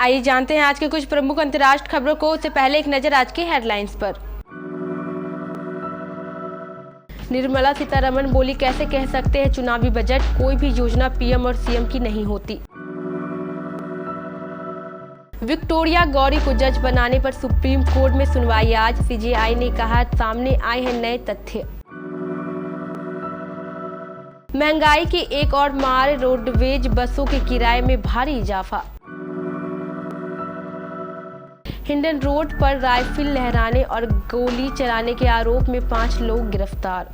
आइए जानते हैं आज के कुछ प्रमुख अंतर्राष्ट्रीय खबरों को। उससे पहले एक नजर आज की हेडलाइंस पर। निर्मला सीतारमण बोली, कैसे कह सकते हैं चुनावी बजट, कोई भी योजना पीएम और सीएम की नहीं होती। विक्टोरिया गौरी को जज बनाने पर सुप्रीम कोर्ट में सुनवाई आज। सीजेआई ने कहा सामने आए हैं नए तथ्य। महंगाई की एक और मार, रोडवेज बसों के किराए में भारी इजाफा। हिंडन रोड पर राइफल लहराने और गोली चलाने के आरोप में 5 लोग गिरफ्तार।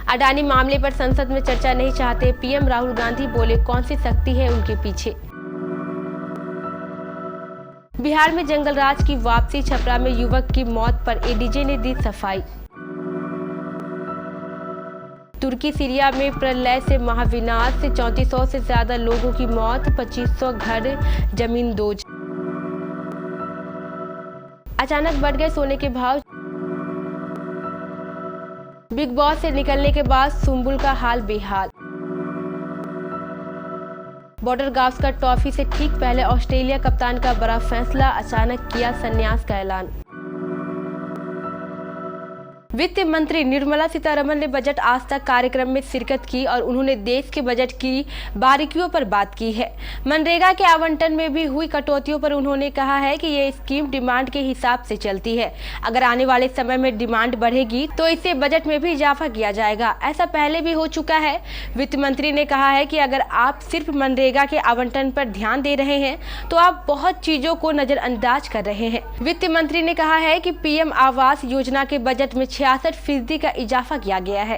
अडानी मामले पर संसद में चर्चा नहीं चाहते पीएम राहुल गांधी, बोले कौन सी शक्ति है उनके पीछे। बिहार में जंगलराज की वापसी, छपरा में युवक की मौत पर एडीजे ने दी सफाई। तुर्की सीरिया में प्रलय से महाविनाश से 3400 से ज्यादा लोगों की मौत, 2500 घर जमीन दोज। अचानक बढ़ गए सोने के भाव। बिग बॉस से निकलने के बाद सुम्बुल का हाल बेहाल। बॉर्डर गावस्कर ट्रॉफी से ठीक पहले ऑस्ट्रेलिया कप्तान का बड़ा फैसला, अचानक किया संन्यास का ऐलान। वित्त मंत्री निर्मला सीतारमण ने बजट आज तक कार्यक्रम में शिरकत की और उन्होंने देश के बजट की बारीकियों पर बात की है। मनरेगा के आवंटन में भी हुई कटौतियों पर उन्होंने कहा है कि ये स्कीम डिमांड के हिसाब से चलती है। अगर आने वाले समय में डिमांड बढ़ेगी तो इससे बजट में भी इजाफा किया जाएगा। ऐसा पहले भी हो चुका है। वित्त मंत्री ने कहा है कि अगर आप सिर्फ मनरेगा के आवंटन पर ध्यान दे रहे हैं तो आप बहुत चीजों को नजरअंदाज कर रहे हैं। वित्त मंत्री ने कहा है कि पीएम आवास योजना के बजट में 66% का इजाफा किया गया है।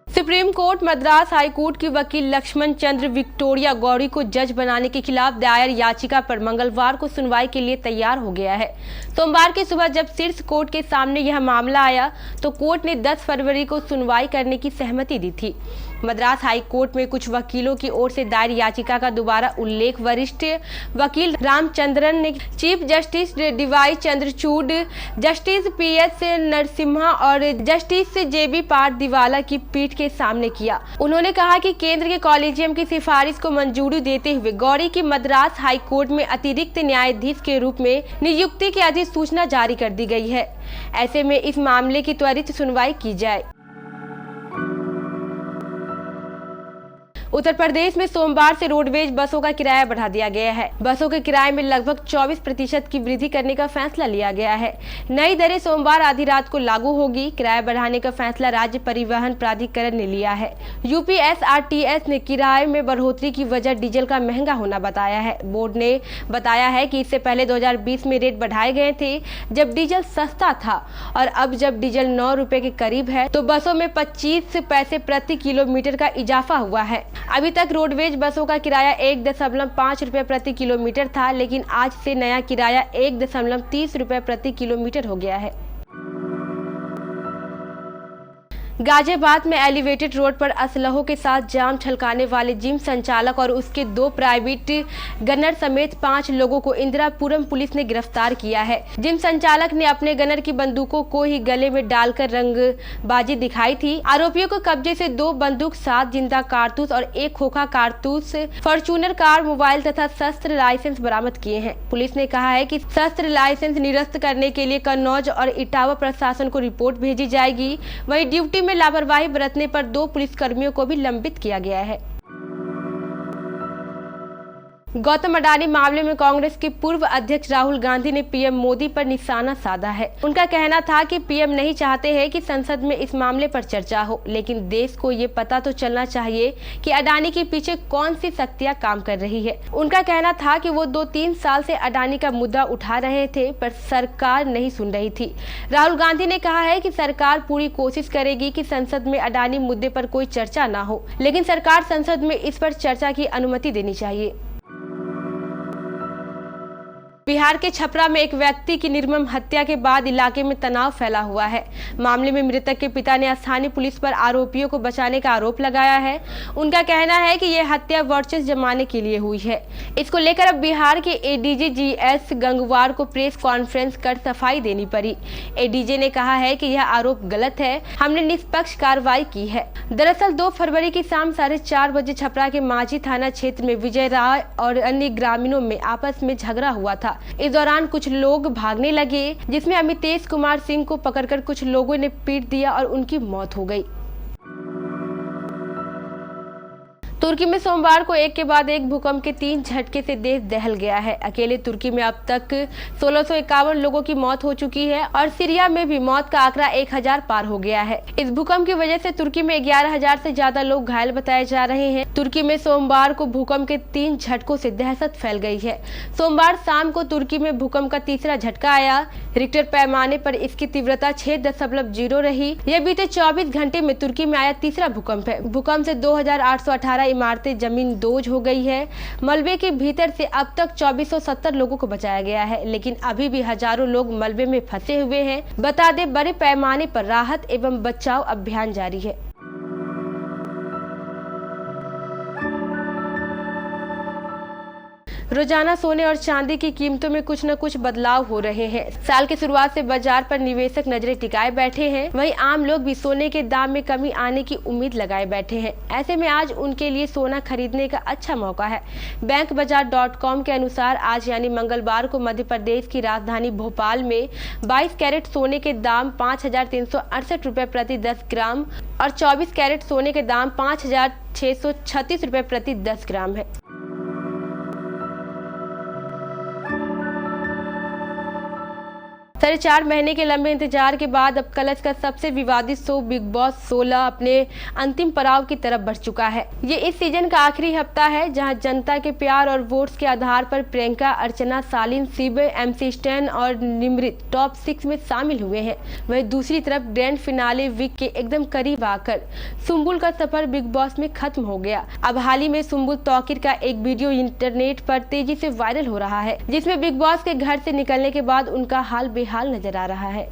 Supreme court Madras high court के वकील लक्ष्मण चंद्र विक्टोरिया गौरी को जज बनाने के खिलाफ दायर याचिका पर मंगलवार को सुनवाई के लिए तैयार हो गया है। सोमवार की सुबह जब शीर्ष कोर्ट के सामने यह मामला आया तो कोर्ट ने 10 फरवरी को सुनवाई करने की सहमति दी थी। मद्रास हाई कोर्ट में कुछ वकीलों की ओर से दायर याचिका का दोबारा उल्लेख वरिष्ठ वकील रामचंद्रन ने chief justice DY Chandrachud, justice PS Narasimha और जस्टिस जेबी पारदीवाला की पीठ के सामने किया। उन्होंने कहा कि केंद्र के कॉलेजियम की सिफारिश को मंजूरी देते हुए गौरी की मद्रास हाई कोर्ट में अतिरिक्त न्यायाधीश के रूप में नियुक्ति की अधिसूचना जारी कर दी गई है। ऐसे में इस मामले की त्वरित सुनवाई की जाए। उत्तर प्रदेश में सोमवार से रोडवेज बसों का किराया बढ़ा दिया गया है। बसों के किराए में लगभग 24% की वृद्धि करने का फैसला लिया गया है। नई दरें सोमवार आधी रात को लागू होगी। किराया बढ़ाने का फैसला राज्य परिवहन प्राधिकरण ने लिया है। यूपीएसआरटीएस ने किराए में बढ़ोतरी की वजह डीजल का महंगा होना बताया है। बोर्ड ने बताया है कि इससे पहले 2020 में रेट बढ़ाए गए थे जब डीजल सस्ता था, और अब जब डीजल 9 रुपए के करीब है तो बसों में 25 पैसे प्रति किलोमीटर का इजाफा हुआ है। अभी तक रोडवेज बसों का किराया 1.5 रुपए प्रति किलोमीटर था, लेकिन आज से नया किराया 1.30 रुपए प्रति किलोमीटर हो गया है। गाजियाबाद में एलिवेटेड रोड पर असलहों के साथ जाम छलकाने वाले जिम संचालक और उसके 2 प्राइवेट गनर समेत 5 लोगों को इंदिरापुरम पुलिस ने गिरफ्तार किया है। जिम संचालक ने अपने गनर की बंदूकों को ही गले में डालकर रंगबाजी दिखाई थी। आरोपियों को कब्जे से 2 बंदूक, 7 जिंदा कारतूस और 1 खोखा कारतूस, फॉर्च्यूनर कार, मोबाइल तथा शस्त्र लाइसेंस बरामद किए हैं। पुलिस ने कहा है कि शस्त्र लाइसेंस निरस्त करने के लिए कन्नौज और इटावा प्रशासन को रिपोर्ट भेजी जाएगी। वहीं ड्यूटी में लापरवाही बरतने पर 2 पुलिसकर्मियों को भी लंबित किया गया है। गौतम अडानी मामले में कांग्रेस के पूर्व अध्यक्ष राहुल गांधी ने पीएम मोदी पर निशाना साधा है। उनका कहना था कि पीएम नहीं चाहते हैं कि संसद में इस मामले पर चर्चा हो, लेकिन देश को ये पता तो चलना चाहिए कि अडानी के पीछे कौन सी शक्तियां काम कर रही है। उनका कहना था कि वो 2-3 साल से अडानी का मुद्दा उठा रहे थे पर सरकार नहीं सुन रही थी। राहुल गांधी ने कहा है कि सरकार पूरी कोशिश करेगी कि संसद में अडानी मुद्दे पर कोई चर्चा न हो, लेकिन सरकार संसद में इस पर चर्चा की अनुमति देनी चाहिए। बिहार के छपरा में एक व्यक्ति की निर्मम हत्या के बाद इलाके में तनाव फैला हुआ है। मामले में मृतक के पिता ने स्थानीय पुलिस पर आरोपियों को बचाने का आरोप लगाया है। उनका कहना है कि यह हत्या वर्चस्व जमाने के लिए हुई है। इसको लेकर अब बिहार के एडीजी जीएस गंगवार को प्रेस कॉन्फ्रेंस कर सफाई देनी पड़ी। एडीजी ने कहा है कि यह आरोप गलत है, हमने निष्पक्ष कार्रवाई की है। दरअसल 2 फरवरी की शाम 4:30 बजे छपरा के माझी थाना क्षेत्र में विजय राय और अन्य ग्रामीणों में आपस में झगड़ा हुआ था। इस दौरान कुछ लोग भागने लगे, जिसमें अमितेश कुमार सिंह को पकड़कर कुछ लोगों ने पीट दिया और उनकी मौत हो गई। तुर्की में सोमवार को एक के बाद एक भूकंप के 3 झटके से देश दहल गया है। अकेले तुर्की में अब तक 1651 लोगों की मौत हो चुकी है और सीरिया में भी मौत का आंकड़ा 1000 पार हो गया है। इस भूकंप की वजह से तुर्की में 11000 से ज्यादा लोग घायल बताए जा रहे हैं। तुर्की में सोमवार को भूकंप के 3 झटकों से दहशत फैल गई है। सोमवार शाम को तुर्की में भूकंप का तीसरा झटका आया। रिक्टर पैमाने पर इसकी तीव्रता 6.0 रही। यह बीते 24 घंटे में तुर्की में आया तीसरा भूकंप है। भूकंप से 2818 इमारतें जमीन दोज हो गई है। मलबे के भीतर से अब तक 2470 लोगों को बचाया गया है, लेकिन अभी भी हजारों लोग मलबे में फंसे हुए हैं। बता दें, बड़े पैमाने पर राहत एवं बचाव अभियान जारी है। रोजाना सोने और चांदी की कीमतों में कुछ न कुछ बदलाव हो रहे हैं। साल की शुरुआत से बाजार पर निवेशक नजरें टिकाए बैठे हैं। वहीं आम लोग भी सोने के दाम में कमी आने की उम्मीद लगाए बैठे हैं। ऐसे में आज उनके लिए सोना खरीदने का अच्छा मौका है। बैंकबाजार.com के अनुसार आज यानी मंगलवार को मध्य प्रदेश की राजधानी भोपाल में 22 कैरेट सोने के दाम 5368 रुपए प्रति 10 ग्राम और 24 कैरेट सोने के दाम 5636 रुपए प्रति 10 ग्राम है। 4.5 महीने के लंबे इंतजार के बाद अब कलर्स का सबसे विवादित शो बिग बॉस 16 अपने अंतिम पड़ाव की तरफ बढ़ चुका है। ये इस सीजन का आखिरी हफ्ता है, जहां जनता के प्यार और वोट्स के आधार पर प्रियंका, अर्चना, सालिन, शिव, MC स्टैन और निमृत टॉप 6 में शामिल हुए हैं। वहीं दूसरी तरफ ग्रैंड फिनाले वीक के एकदम करीब आकर सुम्बुल का सफर बिग बॉस में खत्म हो गया। अब हाल ही में सुम्बुल तौकीर का एक वीडियो इंटरनेट पर तेजी से वायरल हो रहा है, जिसमें बिग बॉस के घर से निकलने के बाद उनका हाल बेहाल नजर आ रहा है।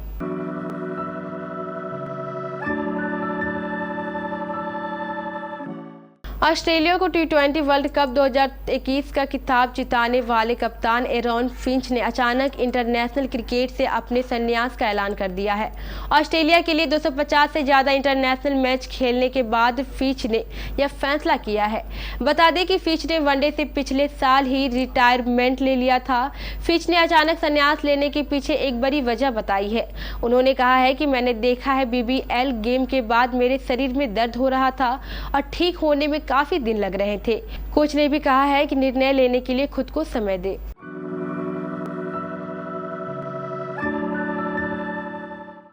ऑस्ट्रेलिया को T20 वर्ल्ड कप 2021 का खिताब जिताने वाले कप्तान एरॉन फिंच ने अचानक इंटरनेशनल क्रिकेट से अपने संन्यास का ऐलान कर दिया है। ऑस्ट्रेलिया के लिए 250 से ज्यादा इंटरनेशनल मैच खेलने के बाद फिंच ने यह फैसला किया है। बता दें कि फिंच ने वनडे से पिछले साल ही रिटायरमेंट ले लिया था। फिंच ने अचानक संन्यास लेने के पीछे एक बड़ी वजह बताई है। उन्होंने कहा है कि मैंने देखा है BBL गेम के बाद मेरे शरीर में दर्द हो रहा था और ठीक होने में काफी दिन लग रहे थे। कोच ने भी कहा है कि निर्णय लेने के लिए खुद को समय दे।